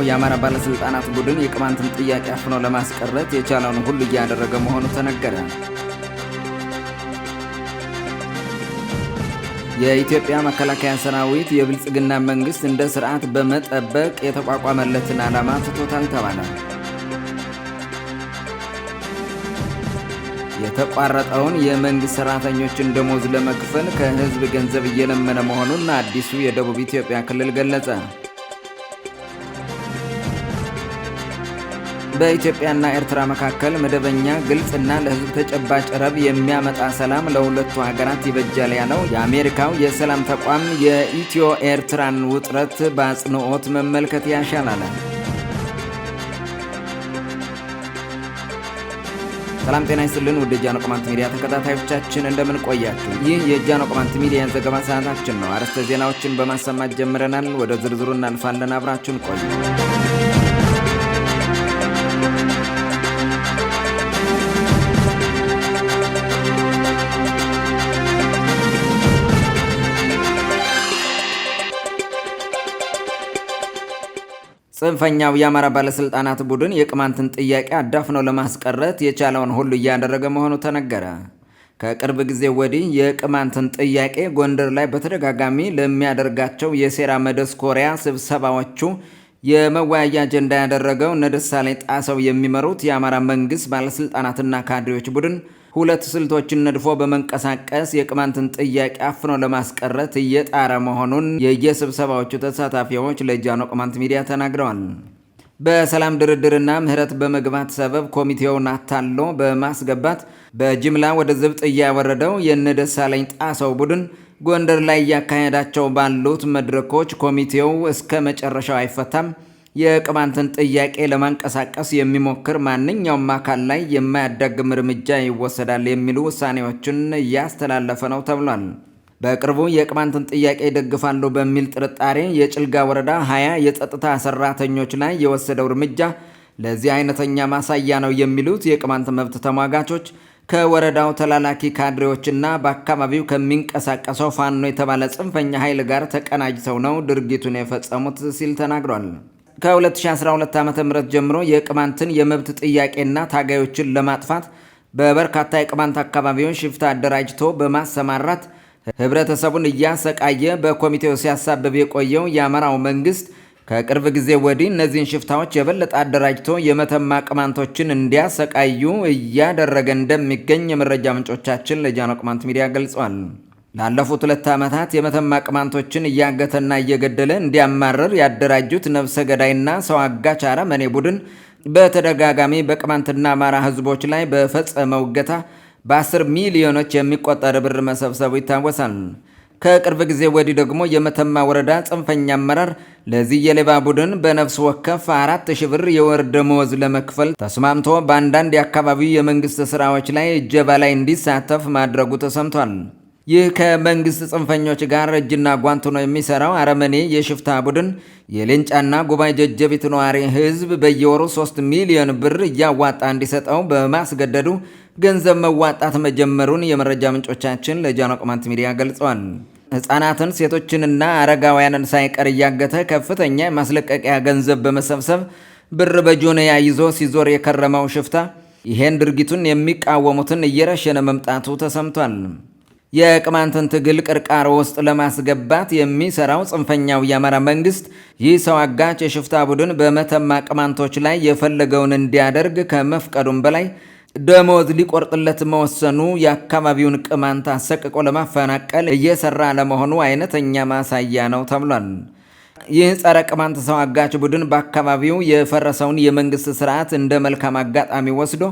ጽንፈኛው የአማራ ባለስልጣናት ቡድን የቅማንትን ጥያቄ አፍኖ ለማስቀረት የቻለውን ሁሉ እያደረገ መሆኑ ተነገረ። የኢትዮጵያ መከላከያ ሰራዊት የብልጽግና መንግስት እንደ ስርዓት በመጠበቅ የተቋቋመለትን ዓላማ ትቶታል ተባለ። የተቋረጠውን የመንግስት ሰራተኞችን ደሞዝ ለመክፈል ከህዝብ ገንዘብ እየለመነ መሆኑን አዲሱ የደቡብ ኢትዮጵያ ክልል ገለጸ። በኢትዮጵያና ኤርትራ መካከል መደበኛ ግልጽና ለህዝብ ተጨባጭ ረብ የሚያመጣ ሰላም ለሁለቱ ሀገራት ይበጃል ያለው የአሜሪካው የሰላም ተቋም የኢትዮ ኤርትራን ውጥረት በአጽንኦት መመልከት ያሻላል። ሰላም ጤና ይስጥልን ውድ የጃኖ ቅማንት ሚዲያ ተከታታዮቻችን እንደምን ቆያችሁ? ይህ የጃኖ ቅማንት ሚዲያ ዘገባ ሰዓታችን ነው። አርዕስተ ዜናዎችን በማሰማት ጀምረናል። ወደ ዝርዝሩ እናልፋለን። አብራችሁን ቆዩ። ጽንፈኛው የአማራ ባለስልጣናት ቡድን የቅማንትን ጥያቄ አዳፍኖ ለማስቀረት የቻለውን ሁሉ እያደረገ መሆኑ ተነገረ። ከቅርብ ጊዜ ወዲህ የቅማንትን ጥያቄ ጎንደር ላይ በተደጋጋሚ ለሚያደርጋቸው የሴራ መደስኮሪያ ስብሰባዎቹ የመወያያ አጀንዳ ያደረገው እነ ደሳለኝ ጣሰው የሚመሩት የአማራ መንግስት ባለስልጣናትና ካድሬዎች ቡድን ሁለት ስልቶችን ነድፎ በመንቀሳቀስ የቅማንትን ጥያቄ አፍኖ ለማስቀረት እየጣረ መሆኑን የየስብሰባዎቹ ተሳታፊዎች ለጃኖ ቅማንት ሚዲያ ተናግረዋል። በሰላም ድርድርና ምህረት በመግባት ሰበብ ኮሚቴውን አታሎ በማስገባት በጅምላ ወደ ዝብጥ እያወረደው የእነ ደሳለኝ ጣሰው ቡድን ጎንደር ላይ እያካሄዳቸው ባሉት መድረኮች ኮሚቴው እስከ መጨረሻው አይፈታም፣ የቅማንትን ጥያቄ ለማንቀሳቀስ የሚሞክር ማንኛውም አካል ላይ የማያዳግም እርምጃ ይወሰዳል የሚሉ ውሳኔዎችን እያስተላለፈ ነው ተብሏል። በቅርቡ የቅማንትን ጥያቄ ይደግፋሉ በሚል ጥርጣሬ የጭልጋ ወረዳ 20 የጸጥታ ሰራተኞች ላይ የወሰደው እርምጃ ለዚህ አይነተኛ ማሳያ ነው የሚሉት የቅማንት መብት ተሟጋቾች ከወረዳው ተላላኪ ካድሬዎችና በአካባቢው ከሚንቀሳቀሰው ፋኖ የተባለ ጽንፈኛ ኃይል ጋር ተቀናጅተው ነው ድርጊቱን የፈጸሙት ሲል ተናግሯል። ከ2012 ዓ.ም ጀምሮ የቅማንትን የመብት ጥያቄና ታጋዮችን ለማጥፋት በበርካታ የቅማንት አካባቢዎች ሽፍታ አደራጅቶ በማሰማራት ህብረተሰቡን እያሰቃየ በኮሚቴው ሲያሳብብ የቆየው የአማራው መንግስት ከቅርብ ጊዜ ወዲህ እነዚህን ሽፍታዎች የበለጠ አደራጅቶ የመተማ ቅማንቶችን እንዲያሰቃዩ እያደረገ እንደሚገኝ የመረጃ ምንጮቻችን ለጃኖ ቅማንት ሚዲያ ገልጸዋል። ላለፉት 2 ዓመታት የመተማ ቅማንቶችን እያገተና እየገደለ እንዲያማረር ያደራጁት ነፍሰ ገዳይና ሰው አጋች አረመኔ ቡድን በተደጋጋሚ በቅማንትና አማራ ህዝቦች ላይ በፈጸመው እገታ በ10 ሚሊዮኖች የሚቆጠር ብር መሰብሰቡ ይታወሳል። ከቅርብ ጊዜ ወዲህ ደግሞ የመተማ ወረዳ ጽንፈኛ አመራር ለዚህ የሌባ ቡድን በነፍስ ወከፍ 4000 ብር የወር ደመወዝ ለመክፈል ተስማምቶ በአንዳንድ የአካባቢው የመንግስት ስራዎች ላይ እጀባ ላይ እንዲሳተፍ ማድረጉ ተሰምቷል። ይህ ከመንግስት ጽንፈኞች ጋር እጅና ጓንት ሆኖ የሚሰራው አረመኔ የሽፍታ ቡድን የሌንጫና ጉባኤ ጀጀቢት ነዋሪ ህዝብ በየወሩ 3 ሚሊዮን ብር እያዋጣ እንዲሰጠው በማስገደዱ ገንዘብ መዋጣት መጀመሩን የመረጃ ምንጮቻችን ለጃኖ ቅማንት ሚዲያ ገልጸዋል። ህፃናትን፣ ሴቶችንና አረጋውያንን ሳይቀር እያገተ ከፍተኛ የማስለቀቂያ ገንዘብ በመሰብሰብ ብር በጆንያ ይዞ ሲዞር የከረመው ሽፍታ ይሄን ድርጊቱን የሚቃወሙትን እየረሸነ መምጣቱ ተሰምቷል። የቅማንትን ትግል ቅርቃር ውስጥ ለማስገባት የሚሰራው ጽንፈኛው የአማራ መንግስት ይህ ሰው አጋች የሽፍታ ቡድን በመተማ ቅማንቶች ላይ የፈለገውን እንዲያደርግ ከመፍቀዱም በላይ ደሞዝ ሊቆርጥለት መወሰኑ የአካባቢውን ቅማንት አሰቅቆ ለማፈናቀል እየሰራ ለመሆኑ አይነተኛ ማሳያ ነው ተብሏል። ይህ ጸረ ቅማንት ሰው አጋች ቡድን በአካባቢው የፈረሰውን የመንግስት ስርዓት እንደ መልካም አጋጣሚ ወስዶ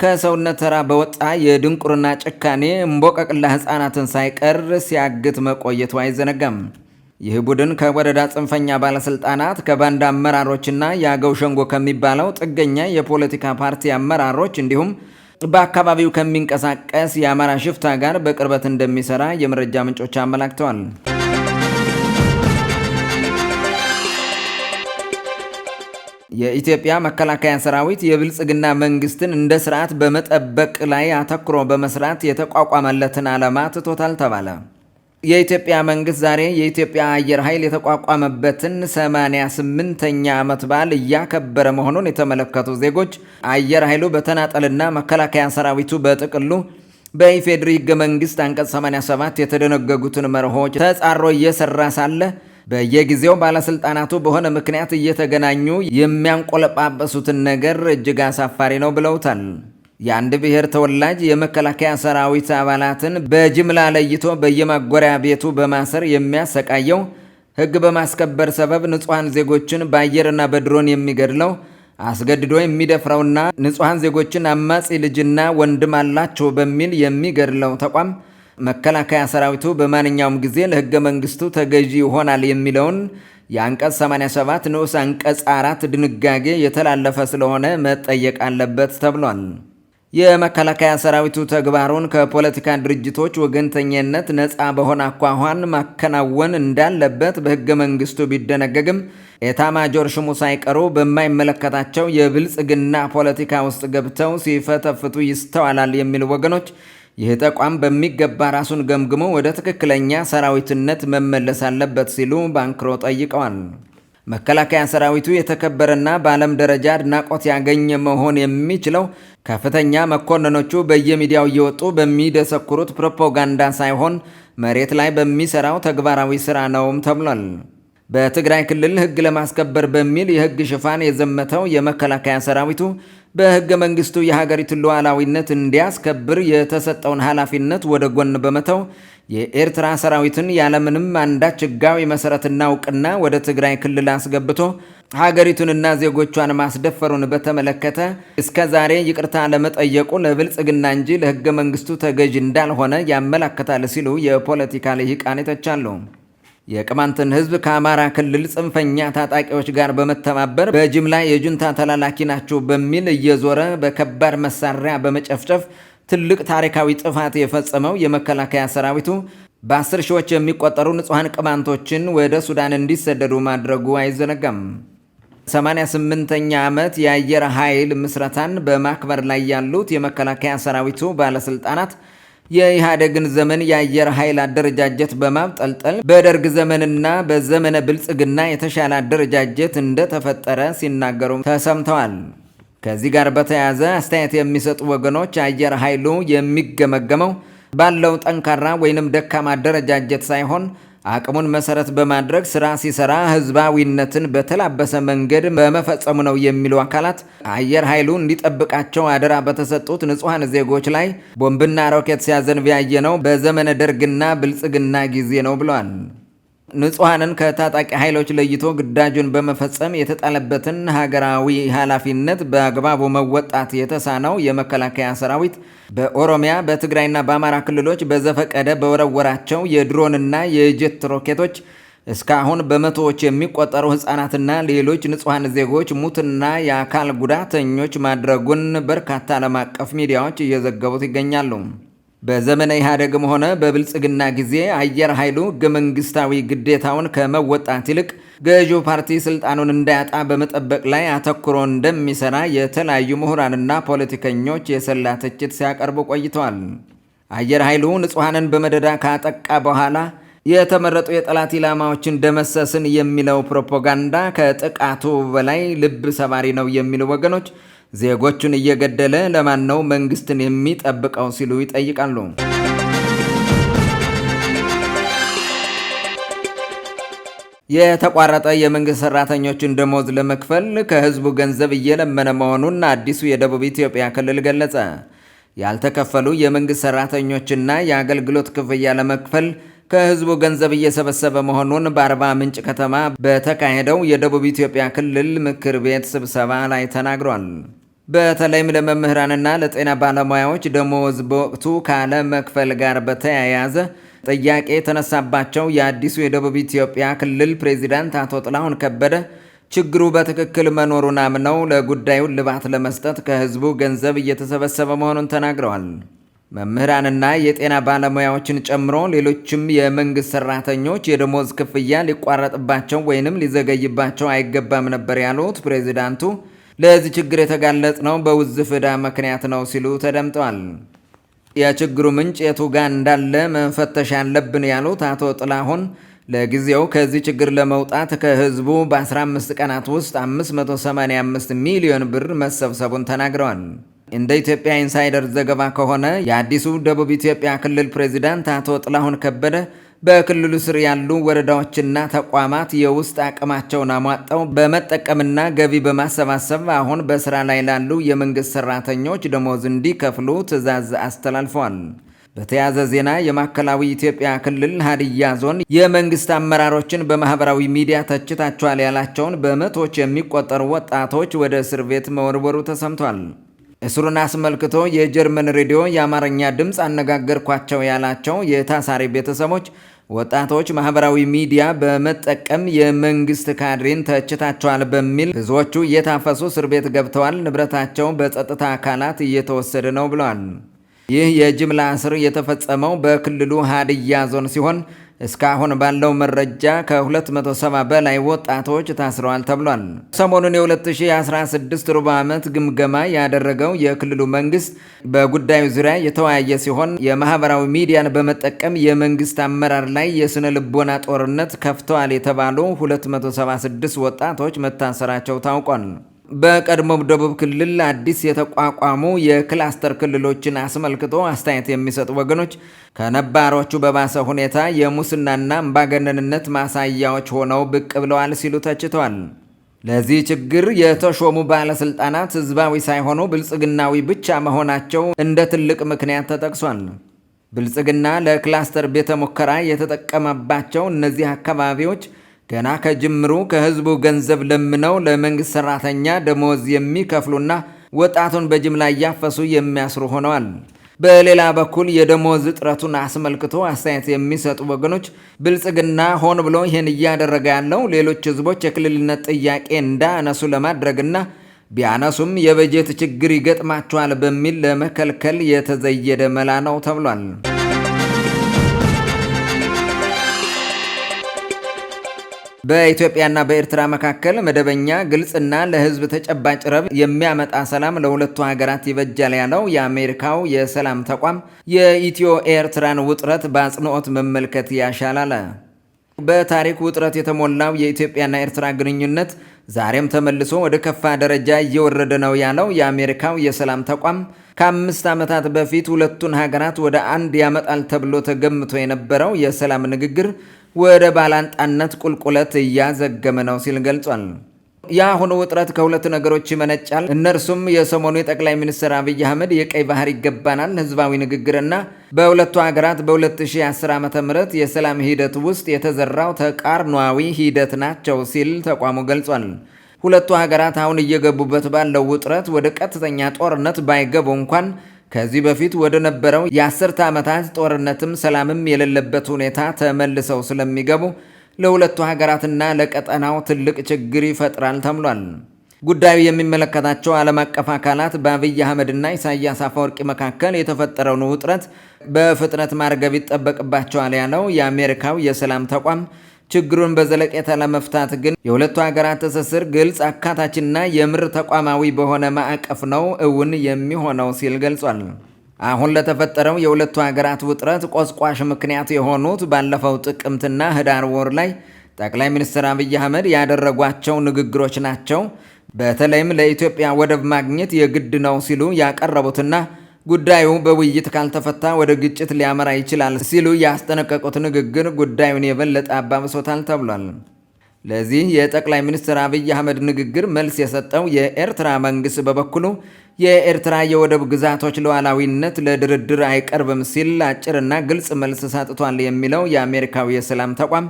ከሰውነት ተራ በወጣ የድንቁርና ጭካኔ እምቦቀቅላ ህፃናትን ሳይቀር ሲያግት መቆየቱ አይዘነጋም። ይህ ቡድን ከወረዳ ጽንፈኛ ባለስልጣናት፣ ከባንዳ አመራሮችና የአገው ሸንጎ ከሚባለው ጥገኛ የፖለቲካ ፓርቲ አመራሮች እንዲሁም በአካባቢው ከሚንቀሳቀስ የአማራ ሽፍታ ጋር በቅርበት እንደሚሰራ የመረጃ ምንጮች አመላክተዋል። የኢትዮጵያ መከላከያ ሰራዊት የብልጽግና መንግስትን እንደ ስርዓት በመጠበቅ ላይ አተኩሮ በመስራት የተቋቋመለትን ዓላማ ትቶታል ተባለ። የኢትዮጵያ መንግስት ዛሬ የኢትዮጵያ አየር ኃይል የተቋቋመበትን 88ኛ ዓመት በዓል እያከበረ መሆኑን የተመለከቱ ዜጎች አየር ኃይሉ በተናጠልና መከላከያ ሰራዊቱ በጥቅሉ በኢፌዴሪ ሕገ መንግስት አንቀጽ 87 የተደነገጉትን መርሆች ተጻሮ እየሰራ ሳለ በየጊዜው ባለስልጣናቱ በሆነ ምክንያት እየተገናኙ የሚያንቆለጳጰሱትን ነገር እጅግ አሳፋሪ ነው ብለውታል። የአንድ ብሔር ተወላጅ የመከላከያ ሰራዊት አባላትን በጅምላ ለይቶ በየማጎሪያ ቤቱ በማሰር የሚያሰቃየው፣ ሕግ በማስከበር ሰበብ ንጹሐን ዜጎችን በአየርና በድሮን የሚገድለው፣ አስገድዶ የሚደፍረውና ንጹሐን ዜጎችን አማጺ ልጅና ወንድም አላቸው በሚል የሚገድለው ተቋም መከላከያ ሰራዊቱ በማንኛውም ጊዜ ለሕገ መንግስቱ ተገዢ ይሆናል የሚለውን የአንቀጽ 87 ንዑስ አንቀጽ 4 ድንጋጌ የተላለፈ ስለሆነ መጠየቅ አለበት ተብሏል። የመከላከያ ሰራዊቱ ተግባሩን ከፖለቲካ ድርጅቶች ወገንተኝነት ነፃ በሆነ አኳኋን ማከናወን እንዳለበት በሕገ መንግስቱ ቢደነገግም ኤታማጆር ሹሙ ሳይቀሩ በማይመለከታቸው የብልጽግና ፖለቲካ ውስጥ ገብተው ሲፈተፍቱ ይስተዋላል የሚሉ ወገኖች ይህ ተቋም በሚገባ ራሱን ገምግሞ ወደ ትክክለኛ ሰራዊትነት መመለስ አለበት ሲሉ ባንክሮ ጠይቀዋል። መከላከያ ሰራዊቱ የተከበረና በዓለም ደረጃ አድናቆት ያገኘ መሆን የሚችለው ከፍተኛ መኮንኖቹ በየሚዲያው እየወጡ በሚደሰኩሩት ፕሮፓጋንዳ ሳይሆን መሬት ላይ በሚሰራው ተግባራዊ ስራ ነውም ተብሏል። በትግራይ ክልል ሕግ ለማስከበር በሚል የሕግ ሽፋን የዘመተው የመከላከያ ሰራዊቱ በሕገ መንግስቱ የሀገሪቱን ሉዓላዊነት እንዲያስከብር የተሰጠውን ኃላፊነት ወደ ጎን በመተው የኤርትራ ሰራዊትን ያለምንም አንዳች ሕጋዊ መሰረትና እውቅና ወደ ትግራይ ክልል አስገብቶ ሀገሪቱንና ዜጎቿን ማስደፈሩን በተመለከተ እስከ ዛሬ ይቅርታ ለመጠየቁ ለብልጽግና እንጂ ለሕገ መንግስቱ ተገዥ እንዳልሆነ ያመላክታል ሲሉ የፖለቲካ ልሂቃን ይተቻሉ። የቅማንትን ህዝብ ከአማራ ክልል ጽንፈኛ ታጣቂዎች ጋር በመተባበር በጅምላ የጁንታ ተላላኪ ናቸው በሚል እየዞረ በከባድ መሳሪያ በመጨፍጨፍ ትልቅ ታሪካዊ ጥፋት የፈጸመው የመከላከያ ሰራዊቱ በ10 ሺዎች የሚቆጠሩ ንጹሐን ቅማንቶችን ወደ ሱዳን እንዲሰደዱ ማድረጉ አይዘነጋም። 88ኛ ዓመት የአየር ኃይል ምስረታን በማክበር ላይ ያሉት የመከላከያ ሰራዊቱ ባለስልጣናት የኢህአዴግን ዘመን የአየር ኃይል አደረጃጀት በማብጠልጠል በደርግ ዘመንና በዘመነ ብልጽግና የተሻለ አደረጃጀት እንደተፈጠረ ሲናገሩ ተሰምተዋል። ከዚህ ጋር በተያያዘ አስተያየት የሚሰጡ ወገኖች አየር ኃይሉ የሚገመገመው ባለው ጠንካራ ወይንም ደካማ አደረጃጀት ሳይሆን አቅሙን መሰረት በማድረግ ስራ ሲሰራ ህዝባዊነትን በተላበሰ መንገድ በመፈጸሙ ነው የሚሉ አካላት አየር ኃይሉ እንዲጠብቃቸው አደራ በተሰጡት ንጹሐን ዜጎች ላይ ቦምብና ሮኬት ሲያዘንብ ያየነው በዘመነ ደርግና ብልጽግና ጊዜ ነው ብለዋል። ንጹሐንን ከታጣቂ ኃይሎች ለይቶ ግዳጁን በመፈጸም የተጣለበትን ሀገራዊ ኃላፊነት በአግባቡ መወጣት የተሳነው የመከላከያ ሰራዊት በኦሮሚያ በትግራይና በአማራ ክልሎች በዘፈቀደ በወረወራቸው የድሮንና የጀት ሮኬቶች እስካሁን በመቶዎች የሚቆጠሩ ህፃናትና ሌሎች ንጹሐን ዜጎች ሙትና የአካል ጉዳተኞች ማድረጉን በርካታ ዓለም አቀፍ ሚዲያዎች እየዘገቡት ይገኛሉ። በዘመነ ኢህአዴግም ሆነ በብልጽግና ጊዜ አየር ኃይሉ ህገ መንግስታዊ ግዴታውን ከመወጣት ይልቅ ገዢው ፓርቲ ስልጣኑን እንዳያጣ በመጠበቅ ላይ አተኩሮ እንደሚሰራ የተለያዩ ምሁራንና ፖለቲከኞች የሰላ ትችት ሲያቀርቡ ቆይተዋል። አየር ኃይሉ ንጹሐንን በመደዳ ካጠቃ በኋላ የተመረጡ የጠላት ኢላማዎችን ደመሰስን የሚለው ፕሮፓጋንዳ ከጥቃቱ በላይ ልብ ሰባሪ ነው የሚሉ ወገኖች ዜጎቹን እየገደለ ለማን ነው መንግስትን የሚጠብቀው ሲሉ ይጠይቃሉ። የተቋረጠ የመንግስት ሰራተኞችን ደሞዝ ለመክፈል ከህዝቡ ገንዘብ እየለመነ መሆኑን አዲሱ የደቡብ ኢትዮጵያ ክልል ገለጸ። ያልተከፈሉ የመንግስት ሰራተኞችና የአገልግሎት ክፍያ ለመክፈል ከህዝቡ ገንዘብ እየሰበሰበ መሆኑን በአርባ ምንጭ ከተማ በተካሄደው የደቡብ ኢትዮጵያ ክልል ምክር ቤት ስብሰባ ላይ ተናግሯል። በተለይም ለመምህራንና ለጤና ባለሙያዎች ደሞዝ በወቅቱ ካለ መክፈል ጋር በተያያዘ ጥያቄ የተነሳባቸው የአዲሱ የደቡብ ኢትዮጵያ ክልል ፕሬዚዳንት አቶ ጥላሁን ከበደ ችግሩ በትክክል መኖሩን አምነው ለጉዳዩ እልባት ለመስጠት ከህዝቡ ገንዘብ እየተሰበሰበ መሆኑን ተናግረዋል። መምህራንና የጤና ባለሙያዎችን ጨምሮ ሌሎችም የመንግስት ሰራተኞች የደሞዝ ክፍያ ሊቋረጥባቸው ወይንም ሊዘገይባቸው አይገባም ነበር ያሉት ፕሬዚዳንቱ ለዚህ ችግር የተጋለጥነው በውዝፍ ዕዳ ምክንያት ነው ሲሉ ተደምጠዋል። የችግሩ ምንጭ የቱ ጋር እንዳለ መፈተሽ ያለብን ያሉት አቶ ጥላሁን ለጊዜው ከዚህ ችግር ለመውጣት ከህዝቡ በ15 ቀናት ውስጥ 585 ሚሊዮን ብር መሰብሰቡን ተናግረዋል። እንደ ኢትዮጵያ ኢንሳይደር ዘገባ ከሆነ የአዲሱ ደቡብ ኢትዮጵያ ክልል ፕሬዚዳንት አቶ ጥላሁን ከበደ በክልሉ ስር ያሉ ወረዳዎችና ተቋማት የውስጥ አቅማቸውን አሟጠው በመጠቀምና ገቢ በማሰባሰብ አሁን በስራ ላይ ላሉ የመንግስት ሰራተኞች ደሞዝ እንዲከፍሉ ትዕዛዝ አስተላልፈዋል። በተያያዘ ዜና የማዕከላዊ ኢትዮጵያ ክልል ሀዲያ ዞን የመንግስት አመራሮችን በማህበራዊ ሚዲያ ተችታቸዋል ያላቸውን በመቶዎች የሚቆጠሩ ወጣቶች ወደ እስር ቤት መወርወሩ ተሰምቷል። እስሩን አስመልክቶ የጀርመን ሬዲዮ የአማርኛ ድምፅ አነጋገርኳቸው ያላቸው የታሳሪ ቤተሰቦች ወጣቶች ማህበራዊ ሚዲያ በመጠቀም የመንግስት ካድሬን ተችታቸዋል በሚል ብዙዎቹ እየታፈሱ እስር ቤት ገብተዋል፣ ንብረታቸው በጸጥታ አካላት እየተወሰደ ነው ብለዋል። ይህ የጅምላ እስር የተፈጸመው በክልሉ ሀዲያ ዞን ሲሆን እስካሁን ባለው መረጃ ከ270 በላይ ወጣቶች ታስረዋል ተብሏል። ሰሞኑን የ2016 ሩብ ዓመት ግምገማ ያደረገው የክልሉ መንግስት በጉዳዩ ዙሪያ የተወያየ ሲሆን የማህበራዊ ሚዲያን በመጠቀም የመንግስት አመራር ላይ የስነ ልቦና ጦርነት ከፍተዋል የተባሉ 276 ወጣቶች መታሰራቸው ታውቋል። በቀድሞው ደቡብ ክልል አዲስ የተቋቋሙ የክላስተር ክልሎችን አስመልክቶ አስተያየት የሚሰጡ ወገኖች ከነባሮቹ በባሰ ሁኔታ የሙስናና አምባገነንነት ማሳያዎች ሆነው ብቅ ብለዋል ሲሉ ተችተዋል። ለዚህ ችግር የተሾሙ ባለስልጣናት ህዝባዊ ሳይሆኑ ብልጽግናዊ ብቻ መሆናቸው እንደ ትልቅ ምክንያት ተጠቅሷል። ብልጽግና ለክላስተር ቤተ ሙከራ የተጠቀመባቸው እነዚህ አካባቢዎች ገና ከጅምሩ ከህዝቡ ገንዘብ ለምነው ለመንግስት ሰራተኛ ደሞዝ የሚከፍሉና ወጣቱን በጅምላ እያፈሱ የሚያስሩ ሆነዋል። በሌላ በኩል የደሞዝ እጥረቱን አስመልክቶ አስተያየት የሚሰጡ ወገኖች ብልጽግና ሆን ብሎ ይህን እያደረገ ያለው ሌሎች ህዝቦች የክልልነት ጥያቄ እንዳያነሱ ለማድረግና ቢያነሱም የበጀት ችግር ይገጥማቸዋል በሚል ለመከልከል የተዘየደ መላ ነው ተብሏል። በኢትዮጵያና በኤርትራ መካከል መደበኛ ግልጽና ለህዝብ ተጨባጭ ረብ የሚያመጣ ሰላም ለሁለቱ ሀገራት ይበጃል ያለው የአሜሪካው የሰላም ተቋም የኢትዮ ኤርትራን ውጥረት በአጽንኦት መመልከት ያሻላል። በታሪክ ውጥረት የተሞላው የኢትዮጵያና ኤርትራ ግንኙነት ዛሬም ተመልሶ ወደ ከፋ ደረጃ እየወረደ ነው ያለው የአሜሪካው የሰላም ተቋም ከ5 ዓመታት በፊት ሁለቱን ሀገራት ወደ አንድ ያመጣል ተብሎ ተገምቶ የነበረው የሰላም ንግግር ወደ ባላንጣነት ቁልቁለት እያዘገመ ነው ሲል ገልጿል። የአሁኑ ውጥረት ከሁለት ነገሮች ይመነጫል። እነርሱም የሰሞኑ የጠቅላይ ሚኒስትር አብይ አህመድ የቀይ ባህር ይገባናል ህዝባዊ ንግግርና በሁለቱ ሀገራት በ2010 ዓ.ም የሰላም ሂደት ውስጥ የተዘራው ተቃርኗዊ ሂደት ናቸው ሲል ተቋሙ ገልጿል። ሁለቱ ሀገራት አሁን እየገቡበት ባለው ውጥረት ወደ ቀጥተኛ ጦርነት ባይገቡ እንኳን ከዚህ በፊት ወደ ነበረው የ10 ዓመታት ጦርነትም ሰላምም የሌለበት ሁኔታ ተመልሰው ስለሚገቡ ለሁለቱ ሀገራትና ለቀጠናው ትልቅ ችግር ይፈጥራል ተብሏል። ጉዳዩ የሚመለከታቸው ዓለም አቀፍ አካላት በአብይ አህመድና ኢሳያስ አፈወርቂ መካከል የተፈጠረውን ውጥረት በፍጥነት ማርገብ ይጠበቅባቸዋል ያለው የአሜሪካው የሰላም ተቋም ችግሩን በዘለቄታ ለመፍታት ግን የሁለቱ ሀገራት ትስስር ግልጽ፣ አካታችና የምር ተቋማዊ በሆነ ማዕቀፍ ነው እውን የሚሆነው ሲል ገልጿል። አሁን ለተፈጠረው የሁለቱ ሀገራት ውጥረት ቆስቋሽ ምክንያት የሆኑት ባለፈው ጥቅምትና ህዳር ወር ላይ ጠቅላይ ሚኒስትር አብይ አህመድ ያደረጓቸው ንግግሮች ናቸው። በተለይም ለኢትዮጵያ ወደብ ማግኘት የግድ ነው ሲሉ ያቀረቡትና ጉዳዩ በውይይት ካልተፈታ ወደ ግጭት ሊያመራ ይችላል ሲሉ ያስጠነቀቁት ንግግር ጉዳዩን የበለጠ አባብሶታል ተብሏል። ለዚህ የጠቅላይ ሚኒስትር አብይ አህመድ ንግግር መልስ የሰጠው የኤርትራ መንግስት በበኩሉ የኤርትራ የወደብ ግዛቶች ሉዓላዊነት ለድርድር አይቀርብም ሲል አጭርና ግልጽ መልስ ሰጥቷል የሚለው የአሜሪካው የሰላም ተቋም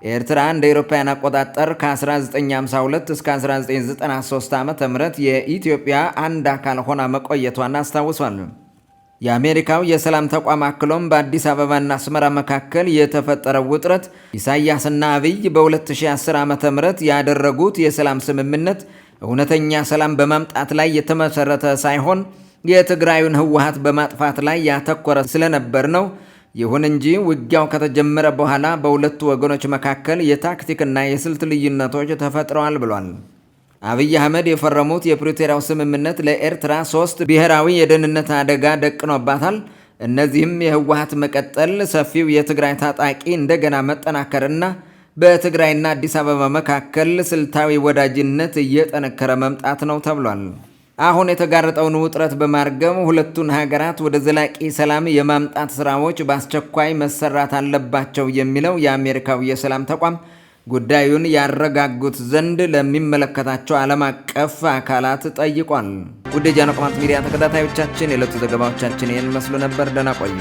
ኤርትራ እንደ አውሮፓውያን አቆጣጠር ከ1952 እስከ 1993 ዓ.ም የኢትዮጵያ አንድ አካል ሆና መቆየቷን አስታውሷል። የአሜሪካው የሰላም ተቋም አክሎም በአዲስ አበባና አስመራ መካከል የተፈጠረው ውጥረት ኢሳያስና አብይ በ2010 ዓ.ም ያደረጉት የሰላም ስምምነት እውነተኛ ሰላም በማምጣት ላይ የተመሰረተ ሳይሆን የትግራዩን ህወሓት በማጥፋት ላይ ያተኮረ ስለነበር ነው። ይሁን እንጂ ውጊያው ከተጀመረ በኋላ በሁለቱ ወገኖች መካከል የታክቲክና የስልት ልዩነቶች ተፈጥረዋል ብሏል። አብይ አህመድ የፈረሙት የፕሪቶሪያው ስምምነት ለኤርትራ 3 ብሔራዊ የደህንነት አደጋ ደቅኖባታል። እነዚህም የህወሓት መቀጠል፣ ሰፊው የትግራይ ታጣቂ እንደገና መጠናከርና በትግራይና አዲስ አበባ መካከል ስልታዊ ወዳጅነት እየጠነከረ መምጣት ነው ተብሏል። አሁን የተጋረጠውን ውጥረት በማርገብ ሁለቱን ሀገራት ወደ ዘላቂ ሰላም የማምጣት ስራዎች በአስቸኳይ መሰራት አለባቸው የሚለው የአሜሪካው የሰላም ተቋም ጉዳዩን ያረጋጉት ዘንድ ለሚመለከታቸው ዓለም አቀፍ አካላት ጠይቋል። ውድ የጃኖ ቅማንት ሚዲያ ተከታታዮቻችን የዕለቱ ዘገባዎቻችን ይህን መስሉ ነበር። ደህና ቆዩ።